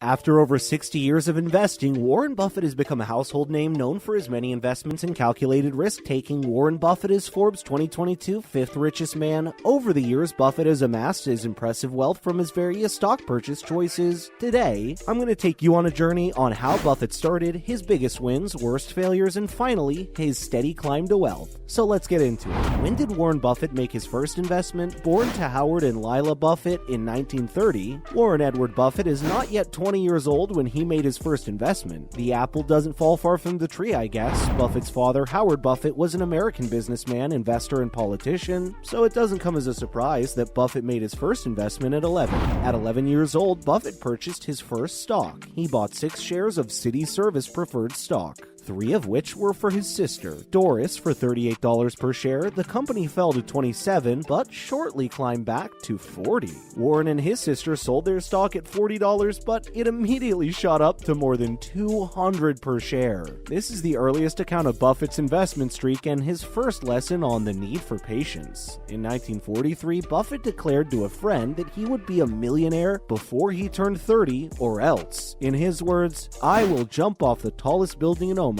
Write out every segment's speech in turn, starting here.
After over 60 years of investing, Warren Buffett has become a household name known for his many investments and calculated risk-taking. Warren Buffett is Forbes' 2022 fifth richest man. Over the years, Buffett has amassed his impressive wealth from his various stock purchase choices. Today, I'm going to take you on a journey on how Buffett started, his biggest wins, worst failures, and finally, his steady climb to wealth. So let's get into it. When did Warren Buffett make his first investment? Born to Howard and Lila Buffett in 1930, Warren Edward Buffett is not yet 20 years old when he made his first investment. The apple doesn't fall far from the tree, I guess. Buffett's father, Howard Buffett, was an American businessman, investor, and politician, so it doesn't come as a surprise that Buffett made his first investment at 11. At 11 years old, Buffett purchased his first stock. He bought 6 shares of City Service preferred stock, 3 of which were for his sister, Doris, for $38 per share. The company fell to 27, but shortly climbed back to 40. Warren and his sister sold their stock at $40, but it immediately shot up to more than $200 per share. This is the earliest account of Buffett's investment streak and his first lesson on the need for patience. In 1943, Buffett declared to a friend that he would be a millionaire before he turned 30 or else. In his words, "I will jump off the tallest building in Omaha."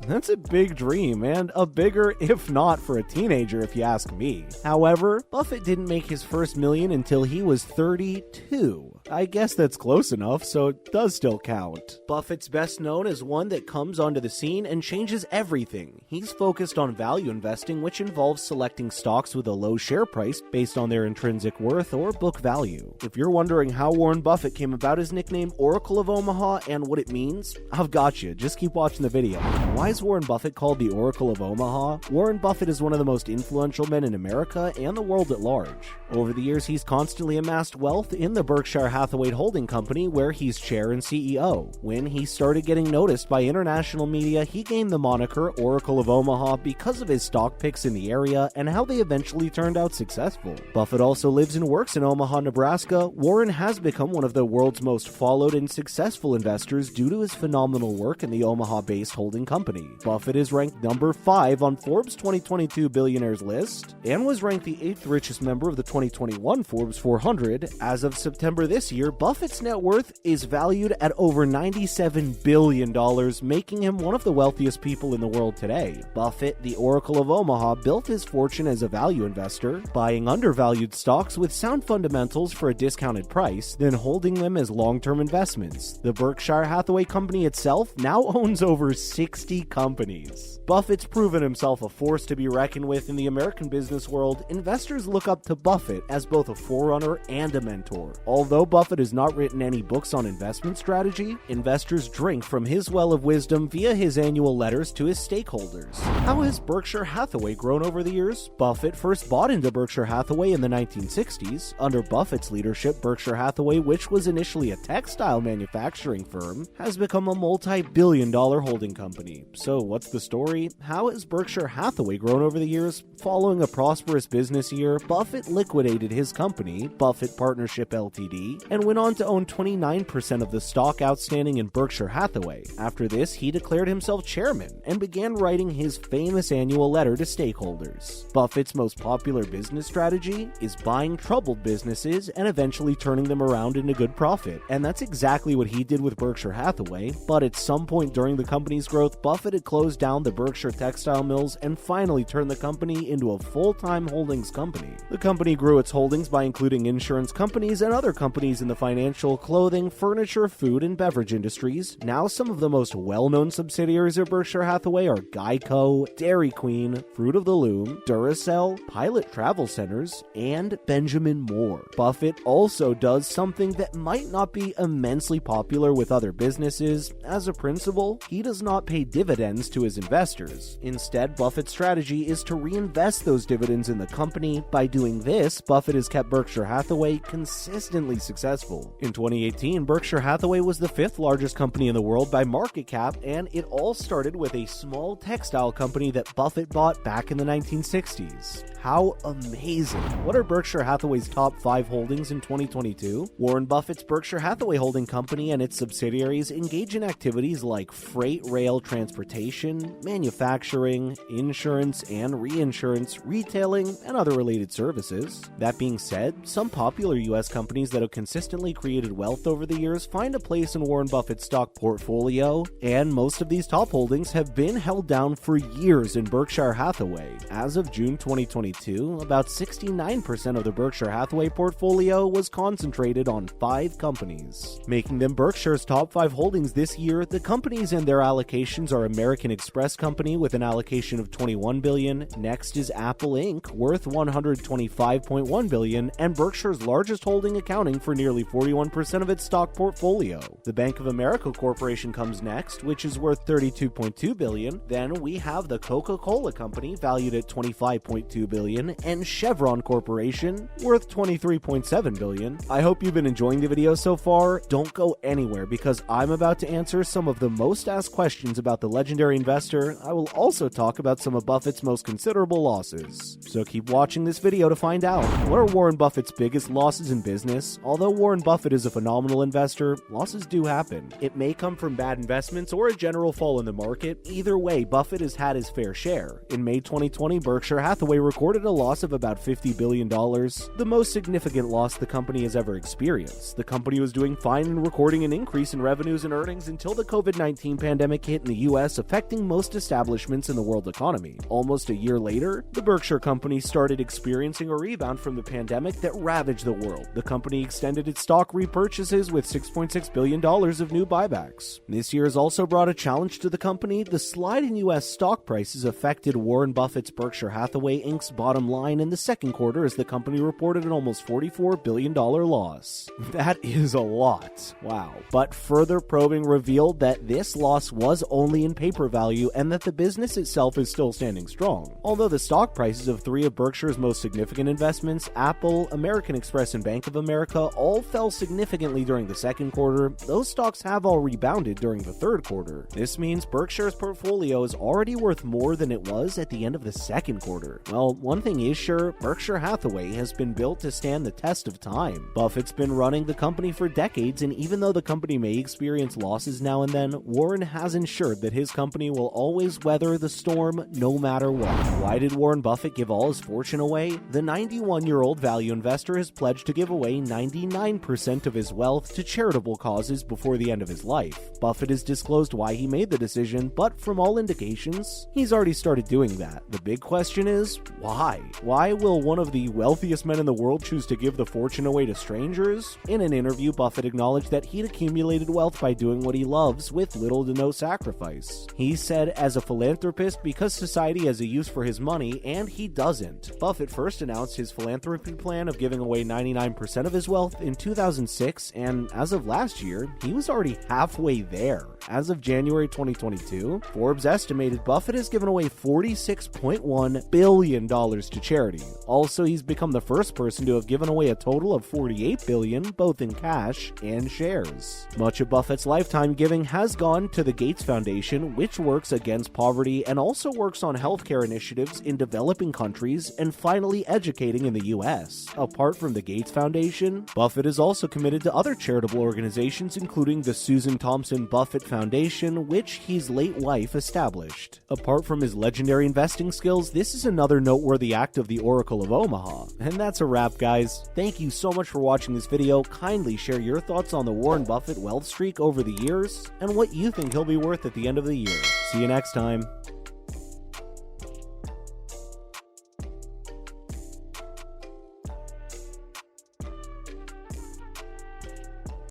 That's a big dream, and a bigger if not for a teenager if you ask me. However, Buffett didn't make his first million until he was 32. I guess that's close enough, so it does still count. Buffett's best known as one that comes onto the scene and changes everything. He's focused on value investing, which involves selecting stocks with a low share price based on their intrinsic worth or book value. If you're wondering how Warren Buffett came about his nickname Oracle of Omaha and what it means, I've got you. Just keep watching the video. Why is Warren Buffett called the Oracle of Omaha? Warren Buffett is one of the most influential men in America and the world at large. Over the years, he's constantly amassed wealth in the Berkshire Hathaway holding company, where he's chair and CEO. When he started getting noticed by international media, he gained the moniker Oracle of Omaha because of his stock picks in the area and how they eventually turned out successful. Buffett also lives and works in Omaha, Nebraska. Warren has become one of the world's most followed and successful investors due to his phenomenal work in the Omaha-based holding company. Buffett is ranked number 5 on Forbes' 2022 Billionaires list and was ranked the 8th richest member of the 2021 Forbes 400. As of September this year, Buffett's net worth is valued at over $97 billion, making him one of the wealthiest people in the world today. Buffett, the Oracle of Omaha, built his fortune as a value investor, buying undervalued stocks with sound fundamentals for a discounted price, then holding them as long-term investments. The Berkshire Hathaway company itself now owns over 60 companies. Buffett's proven himself a force to be reckoned with in the American business world. Investors look up to Buffett as both a forerunner and a mentor. Although Buffett has not written any books on investment strategy, investors drink from his well of wisdom via his annual letters to his stakeholders. How has Berkshire Hathaway grown over the years? Buffett first bought into Berkshire Hathaway in the 1960s. Under Buffett's leadership, Berkshire Hathaway, which was initially a textile manufacturing firm, has become a multi-billion-dollar holding company. So what's the story? How has Berkshire Hathaway grown over the years? Following a prosperous business year, Buffett liquidated his company, Buffett Partnership Ltd., and went on to own 29% of the stock outstanding in Berkshire Hathaway. After this, he declared himself chairman and began writing his famous annual letter to stakeholders. Buffett's most popular business strategy is buying troubled businesses and eventually turning them around into good profit. And that's exactly what he did with Berkshire Hathaway, but at some point during the company's growth, Buffett had closed down the Berkshire textile mills and finally turned the company into a full-time holdings company. The company grew its holdings by including insurance companies and other companies in the financial, clothing, furniture, food, and beverage industries. Now some of the most well-known subsidiaries of Berkshire Hathaway are Geico, Dairy Queen, Fruit of the Loom, Duracell, Pilot Travel Centers, and Benjamin Moore. Buffett also does something that might not be immensely popular with other businesses. As a principle, he does not pay dividends to his investors. Instead, Buffett's strategy is to reinvest those dividends in the company. By doing this, Buffett has kept Berkshire Hathaway consistently successful. In 2018, Berkshire Hathaway was the 5th largest company in the world by market cap, and it all started with a small textile company that Buffett bought back in the 1960s. How amazing! What are Berkshire Hathaway's top 5 holdings in 2022? Warren Buffett's Berkshire Hathaway holding company and its subsidiaries engage in activities like freight rail retail, transportation, manufacturing, insurance and reinsurance, retailing, and other related services. That being said, some popular U.S. companies that have consistently created wealth over the years find a place in Warren Buffett's stock portfolio, and most of these top holdings have been held down for years in Berkshire Hathaway. As of June 2022, about 69% of the Berkshire Hathaway portfolio was concentrated on 5 companies. Making them Berkshire's top 5 holdings this year, the companies and their allocations are American Express Company with an allocation of $21 billion, next is Apple Inc. worth $125.1 billion, and Berkshire's largest holding accounting for nearly 41% of its stock portfolio. The Bank of America Corporation comes next, which is worth $32.2 billion. Then we have the Coca-Cola Company, valued at $25.2 billion, and Chevron Corporation, worth $23.7 billion. I hope you've been enjoying the video so far. Don't go anywhere, because I'm about to answer some of the most asked questions about the legendary investor. I will also talk about some of Buffett's most considerable losses. So keep watching this video to find out. What are Warren Buffett's biggest losses in business? Although Warren Buffett is a phenomenal investor, losses do happen. It may come from bad investments or a general fall in the market. Either way, Buffett has had his fair share. In May 2020, Berkshire Hathaway recorded a loss of about $50 billion, the most significant loss the company has ever experienced. The company was doing fine and recording an increase in revenues and earnings until the COVID-19 pandemic hit in the US, affecting most establishments in the world economy. Almost a year later, the Berkshire company started experiencing a rebound from the pandemic that ravaged the world. The company extended its stock repurchases with $6.6 billion of new buybacks. This year has also brought a challenge to the company. The slide in US stock prices affected Warren Buffett's Berkshire Hathaway Inc.'s bottom line in the second quarter, as the company reported an almost $44 billion loss. That is a lot. Wow. But further probing revealed that this loss was only in paper value and that the business itself is still standing strong. Although the stock prices of 3 of Berkshire's most significant investments, Apple, American Express, and Bank of America, all fell significantly during the second quarter, those stocks have all rebounded during the third quarter. This means Berkshire's portfolio is already worth more than it was at the end of the second quarter. Well, one thing is sure, Berkshire Hathaway has been built to stand the test of time. Buffett's been running the company for decades, and even though the company may experience losses now and then, Warren has ensured that his company will always weather the storm no matter what. Why did Warren Buffett give all his fortune away? The 91-year-old value investor has pledged to give away 99% of his wealth to charitable causes before the end of his life. Buffett has disclosed why he made the decision, but from all indications, he's already started doing that. The big question is, why? Why will one of the wealthiest men in the world choose to give the fortune away to strangers? In an interview, Buffett acknowledged that he'd accumulated wealth by doing what he loves with little to no sacrifice. He said, as a philanthropist, because society has a use for his money, and he doesn't. Buffett first announced his philanthropy plan of giving away 99% of his wealth in 2006, and as of last year, he was already halfway there. As of January 2022, Forbes estimated Buffett has given away $46.1 billion to charity. Also, he's become the first person to have given away a total of $48 billion, both in cash and shares. Much of Buffett's lifetime giving has gone to the Gates Foundation, which works against poverty and also works on healthcare initiatives in developing countries and finally educating in the US. Apart from the Gates Foundation, Buffett is also committed to other charitable organizations, including the Susan Thompson Buffett Foundation, which his late wife established. Apart from his legendary investing skills, this is another noteworthy act of the Oracle of Omaha. And that's a wrap, guys. Thank you so much for watching this video. Kindly share your thoughts on the Warren Buffett wealth streak over the years and what you think he'll be worth at the end of the year. See you next time.